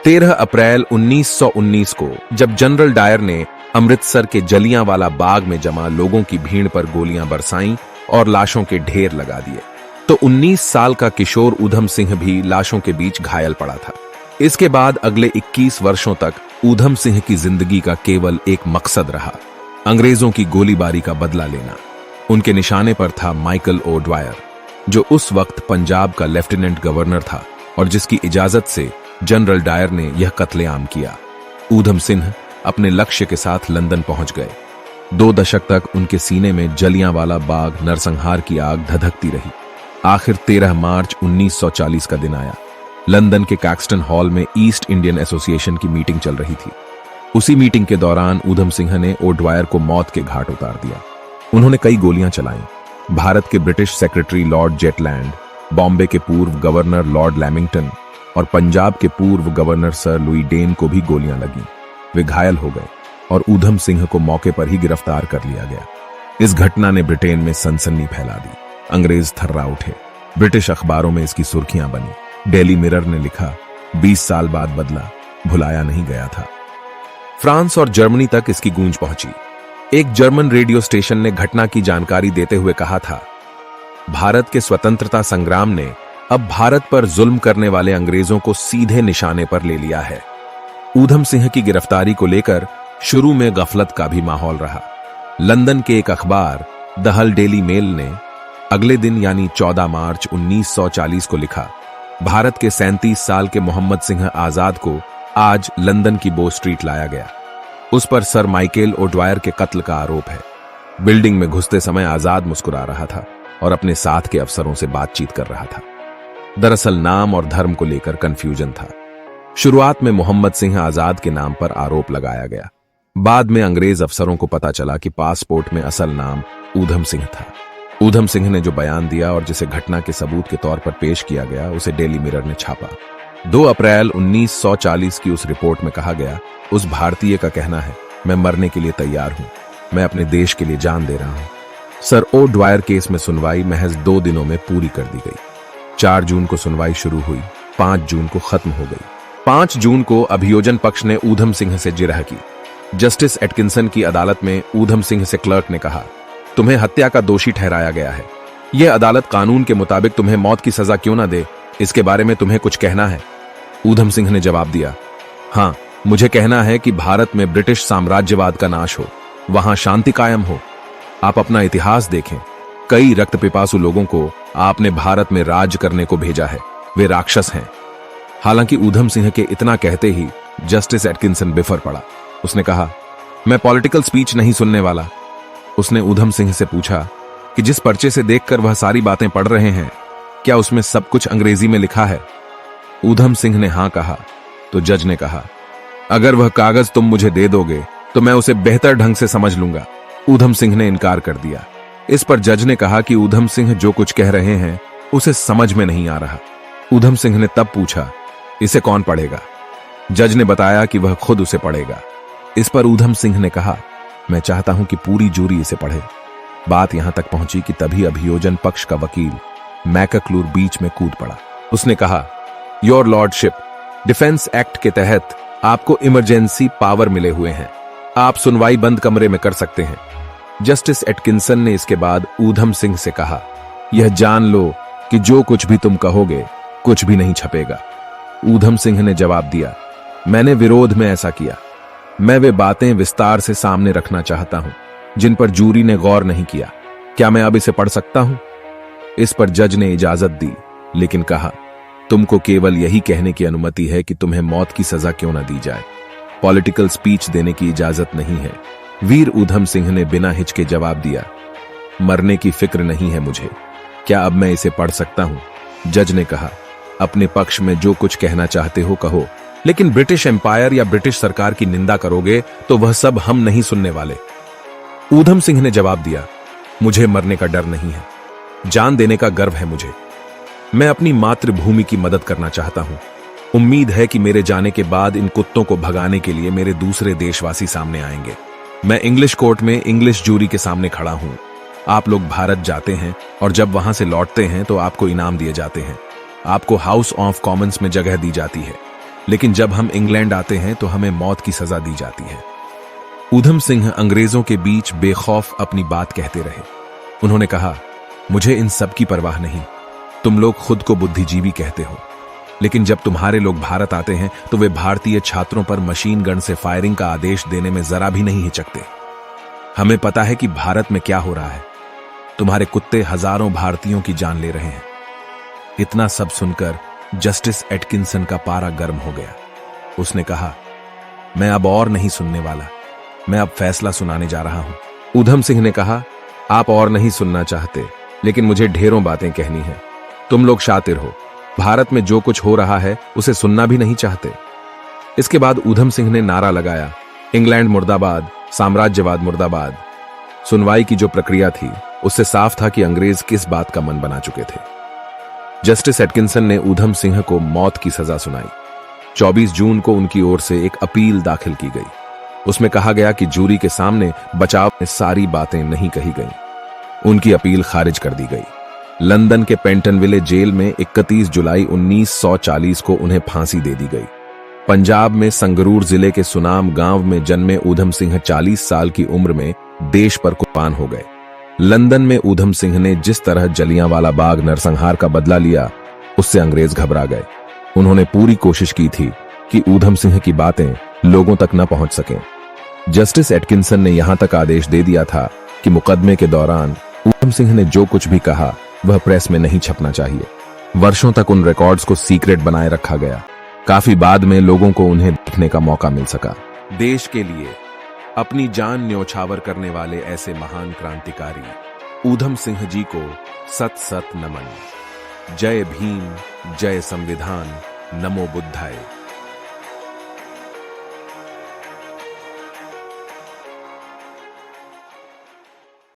13 अप्रैल 1919 को जब general Dyer ने अमृतसर के जलियांवाला बाग में जमा लोगों की भीड़ पर गोलियां बरसाईं और लाशों के ढेर लगा दिए, तो 19 साल का किशोर ऊधम सिंह भी लाशों के बीच घायल पड़ा था। इसके बाद अगले 21 वर्षों तक ऊधम सिंह की जिंदगी का केवल एक मकसद रहा, अंग्रेजों की गोलीबारी का बदला लेना। उनके निशाने पर था माइकल ओ ड्वायर, जो उस वक्त पंजाब का लेफ्टिनेंट गवर्नर था और जिसकी इजाजत से जनरल डायर ने यह कत्लेआम किया। ऊधम सिंह अपने लक्ष्य के साथ लंदन पहुंच गए। 2 दशक तक उनके सीने में जलियांवाला बाग नरसंहार की आग धधकती रही। आखिर 13 मार्च 1940 का दिन आया। लंदन के कैक्सटन हॉल में ईस्ट इंडियन एसोसिएशन की मीटिंग चल रही थी। उसी मीटिंग के दौरान ऊधम सिंह ने ओ ड्वायर को मौत के घाट उतार दिया। उन्होंने कई गोलियां चलाईं। भारत के British secretary Lord Zetland, Bombay के पूर्व गवर्नर लॉर्ड लैमिंगटन और पंजाब के पूर्व गवर्नर सर लुई डेन को भी गोलियां लगीं। वे घायल हो गए और ऊधम सिंह को मौके पर ही गिरफ्तार कर लिया गया। इस घटना ने ब्रिटेन में सनसनी फैला दी। अंग्रेज थर्रा उठे। ब्रिटिश अखबारों में इसकी सुर्खियां बनी। डेली मिरर ने लिखा, 20 साल बाद बदला, भुलाया नहीं गया था। फ्रांस और जर्मनी तक इसकी गूंज पहुंची। एक जर्मन रेडियो स्टेशन ने घटना की जानकारी देते हुए कहा था, भारत के स्वतंत्रता संग्राम ने अब भारत पर जुल्म करने वाले अंग्रेजों को सीधे निशाने पर ले लिया है। ऊधम सिंह की गिरफ्तारी को लेकर शुरू में गफलत का भी माहौल रहा। लंदन के एक अखबार द हल डेली मेल ने अगले दिन यानी 14 मार्च 1940 को लिखा, भारत के 37 साल के मोहम्मद सिंह आजाद को आज लंदन की बो स्ट्रीट लाया गया। उस पर सर माइकल ओ ड्वायर के कत्ल का आरोप है। बिल्डिंग में घुसते समय आजाद मुस्कुरा रहा था और अपने साथ के अफसरों से बातचीत कर रहा था। दरअसल नाम और धर्म को लेकर कंफ्यूजन था। शुरुआत में मोहम्मद सिंह आजाद के नाम पर आरोप लगाया गया। बाद में अंग्रेज अफसरों को पता चला कि पासपोर्ट में असल नाम ऊधम सिंह था। ऊधम सिंह ने जो बयान दिया और जिसे घटना के सबूत के तौर पर पेश किया गया, उसे डेली मिरर ने छापा। 2 अप्रैल 1940 की उस रिपोर्ट में कहा गया, उस भारतीय का कहना है, मैं मरने के लिए तैयार हूं, मैं अपने देश के लिए जान दे रहा हूं। सर ओ ड्वायर केस में सुनवाई महज 2 दिनों में पूरी कर दी गई। 4 जून को सुनवाई शुरू हुई, 5 जून को खत्म हो गई। 5 जून को अभियोजन पक्ष ने ऊधम सिंह से जिरह की। जस्टिस एटकिंसन की अदालत में ऊधम सिंह से क्लर्क ने कहा, तुम्हें हत्या का दोषी ठहराया गया है। यह अदालत कानून के मुताबिक तुम्हें मौत की सजा क्यों ना दे, इसके बारे में तुम्हें कुछ कहना है? ऊधम सिंह ने जवाब दिया, हाँ, मुझे कहना है कि भारत में ब्रिटिश साम्राज्यवाद का नाश हो, वहां शांति कायम हो। आप अपना इतिहास देखें, कई रक्त पिपासु लोगों को आपने भारत में राज करने को भेजा है, वे राक्षस हैं। हालांकि ऊधम सिंह के इतना कहते ही जस्टिस एटकिंसन बिफर पड़ा। उसने कहा, मैं पॉलिटिकल स्पीच नहीं सुनने वाला। उसने ऊधम सिंह से पूछा कि जिस पर्चे से देखकर वह सारी बातें पढ़ रहे हैं, क्या उसमें सब कुछ अंग्रेजी में लिखा है? ऊधम सिंह ने हां कहा तो जज ने कहा, अगर वह कागज तुम मुझे दे दोगे तो मैं उसे बेहतर ढंग से समझ लूंगा। ऊधम सिंह ने इनकार कर दिया। इस पर जज ने कहा कि ऊधम सिंह जो कुछ कह रहे हैं उसे समझ में नहीं आ रहा। ऊधम सिंह ने तब पूछा, इसे कौन पढ़ेगा? जज ने बताया कि वह खुद उसे पढ़ेगा। इस पर ऊधम सिंह ने कहा, मैं चाहता हूं कि पूरी जूरी इसे पढ़े। बात यहां तक पहुंची कि तभी अभियोजन पक्ष का वकील मैकक्लूर बीच में कूद पड़ा। उसने कहा, योर लॉर्डशिप, डिफेंस एक्ट के तहत आपको इमरजेंसी पावर मिले हुए हैं, आप सुनवाई बंद कमरे में कर सकते हैं। जस्टिस एटकिंसन ने इसके बाद ऊधम सिंह से कहा, यह जान लो कि जो कुछ भी तुम कहोगे कुछ भी नहीं छपेगा। ऊधम सिंह ने जवाब दिया, मैंने विरोध में ऐसा किया। मैं वे बातें विस्तार से सामने रखना चाहता हूं जिन पर जूरी ने गौर नहीं किया। क्या मैं अब इसे पढ़ सकता हूं? इस पर जज ने इजाजत दी, लेकिन कहा, तुमको केवल यही कहने की अनुमति है कि तुम्हें मौत की सजा क्यों न दी जाए। पॉलिटिकल स्पीच देने की इजाजत नहीं है। वीर ऊधम सिंह ने बिना हिचके जवाब दिया, मरने की फिक्र नहीं है मुझे, क्या अब मैं इसे पढ़ सकता हूं? जज ने कहा, अपने पक्ष में जो कुछ कहना चाहते हो कहो, लेकिन ब्रिटिश एम्पायर या ब्रिटिश सरकार की निंदा करोगे तो वह सब हम नहीं सुनने वाले। ऊधम सिंह ने जवाब दिया, मुझे मरने का डर नहीं है, जान देने का गर्व है मुझे। मैं अपनी मातृभूमि की मदद करना चाहता हूं। उम्मीद है कि मेरे जाने के बाद इन कुत्तों को भगाने के लिए मेरे दूसरे देशवासी सामने आएंगे। मैं इंग्लिश कोर्ट में इंग्लिश जूरी के सामने खड़ा हूं। आप लोग भारत जाते हैं और जब वहां से लौटते हैं तो आपको इनाम दिए जाते हैं। आपको हाउस ऑफ कॉमन्स में जगह दी जाती है। लेकिन जब हम इंग्लैंड आते हैं तो हमें मौत की सजा दी जाती है। ऊधम सिंह अंग्रेजों के बीच बेखौफ अपनी बात कहते रहे। उन्होंने कहा, मुझे इन सब की परवाह नहीं। तुम लोग खुद को बुद्धिजीवी कहते हो, लेकिन जब तुम्हारे लोग भारत आते हैं तो वे भारतीय छात्रों पर मशीन गन से फायरिंग का आदेश देने में जरा भी नहीं हिचकते। हमें पता है कि भारत में क्या हो रहा है। तुम्हारे कुत्ते हजारों भारतीयों की जान ले रहे हैं। इतना सब सुनकर जस्टिस एटकिंसन का पारा गर्म हो गया। उसने कहा, मैं अब और नहीं सुनने वाला, मैं अब फैसला सुनाने जा रहा हूं। ऊधम सिंह ने कहा, आप और नहीं सुनना चाहते, लेकिन मुझे ढेरों बातें कहनी है। तुम लोग शातिर हो, भारत में जो कुछ हो रहा है उसे सुनना भी नहीं चाहते। इसके बाद ऊधम सिंह ने नारा लगाया, इंग्लैंड मुर्दाबाद, साम्राज्यवाद मुर्दाबाद। सुनवाई की जो प्रक्रिया थी उससे साफ था कि अंग्रेज किस बात का मन बना चुके थे। जस्टिस एटकिंसन ने ऊधम सिंह को मौत की सजा सुनाई। 24 जून को उनकी ओर से एक अपील दाखिल की गई। उसमें कहा गया कि जूरी के सामने बचाव में सारी बातें नहीं कही गईं। उनकी अपील खारिज कर दी गई। लंदन के पेंटनविले जेल में 31 जुलाई 1940 को उन्हें फांसी दे दी गई। पंजाब में संगरूर जिले के सुनाम गांव में जन्मे ऊधम सिंह 40 साल की उम्र में देश पर कुर्बान हो गए। लंदन में ऊधम सिंह ने जिस तरह जलियांवाला बाग नरसंहार का बदला लिया, उससे अंग्रेज घबरा गए। उन्होंने पूरी कोशिश की थी कि ऊधम सिंह की बातें लोगों तक न पहुंच सकें। जस्टिस एटकिंसन ने यहां तक आदेश दे दिया था कि मुकदमे के दौरान ऊधम सिंह ने जो कुछ भी कहा वह प्रेस में नहीं छपना चाहिए। वर्षों तक उन रिकॉर्ड्स को सीक्रेट बनाए रखा गया। काफी बाद में लोगों को उन्हें देखने का मौका मिल सका। देश के लिए अपनी जान न्योछावर करने वाले ऐसे महान क्रांतिकारी ऊधम सिंह जी को सत सत नमन। जय भीम, जय संविधान, नमो बुद्धाय।